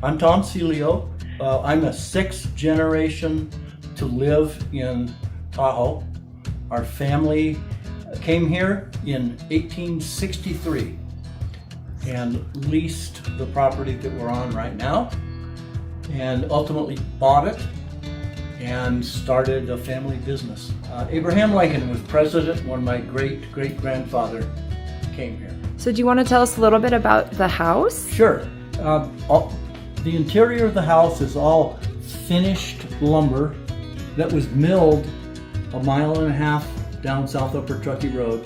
I'm Tom Celio. I'm a sixth generation to live in Tahoe. Our family came here in 1863 and leased the property that we're on right now, and ultimately bought it and started a family business. Abraham Lincoln was president when my great-great-grandfather came here. So do you want to tell us a little bit about the house? Sure. The interior of the house is all finished lumber that was milled a mile and a half down South Upper Truckee Road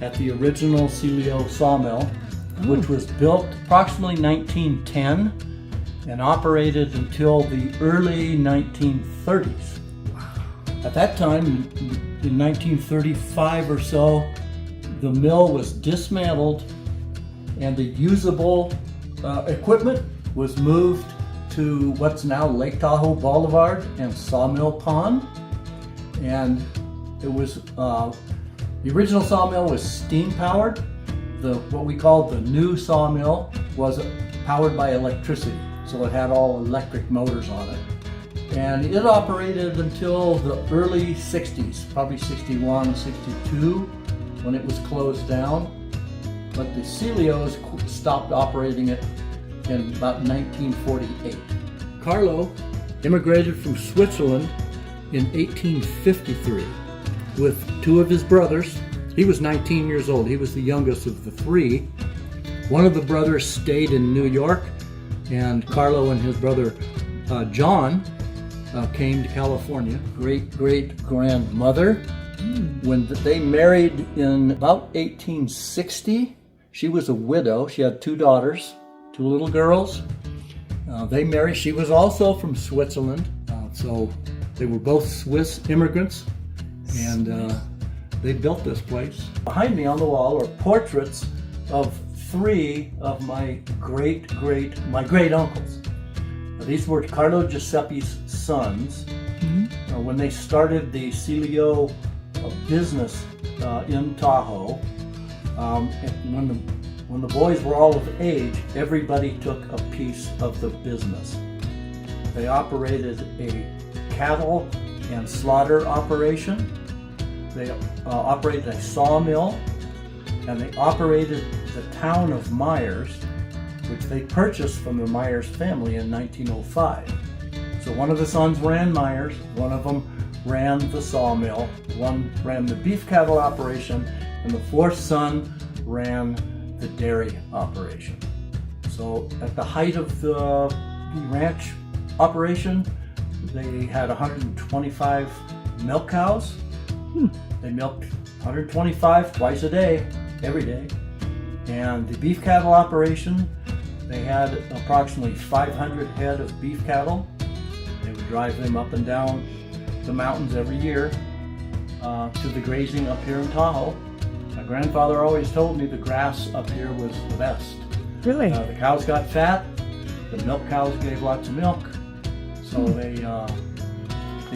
at the original Celio sawmill, which was built approximately 1910 and operated until the early 1930s. At that time, in 1935 or so, the mill was dismantled and the usable equipment was moved to what's now Lake Tahoe Boulevard and Sawmill Pond. And it was, the original sawmill was steam powered. What we called the new sawmill was powered by electricity. So it had all electric motors on it. And it operated until the early 60s, probably 61, 62, when it was closed down. But the Celios stopped operating it in about 1948. Carlo immigrated from Switzerland in 1853 with two of his brothers. He was 19 years old. He was the youngest of the three. One of the brothers stayed in New York, and Carlo and his brother John came to California. Great-great-grandmother. When they married in about 1860, she was a widow. She had two daughters, two little girls. They married. She was also from Switzerland, so they were both Swiss immigrants, and they built this place. Behind me on the wall are portraits of three of my great uncles. These were Carlo Giuseppe's sons. When they started the Celio business in Tahoe, when the boys were all of age, everybody took a piece of the business. They operated a cattle and slaughter operation. They operated a sawmill, and they operated the town of Myers, which they purchased from the Myers family in 1905. So one of the sons ran Myers, one of them ran the sawmill, one ran the beef cattle operation, and the fourth son ran the dairy operation. So at the height of the ranch operation, they had 125 milk cows. They milked 125 twice a day, every day. And the beef cattle operation, they had approximately 500 head of beef cattle. They would drive them up and down the mountains every year to the grazing up here in Tahoe. My grandfather always told me the grass up here was the best. Really? The cows got fat, the milk cows gave lots of milk, so they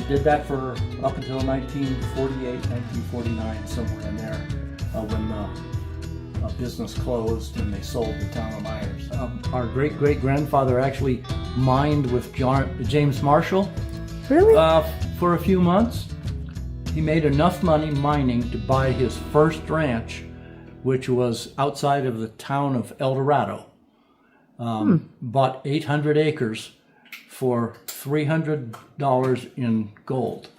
did that for up until 1948, 1949, somewhere in there, when the business closed and they sold the town of Myers. Our great-great-grandfather actually mined with James Marshall. Really? For a few months. He made enough money mining to buy his first ranch, which was outside of the town of El Dorado. Bought 800 acres for $300 in gold.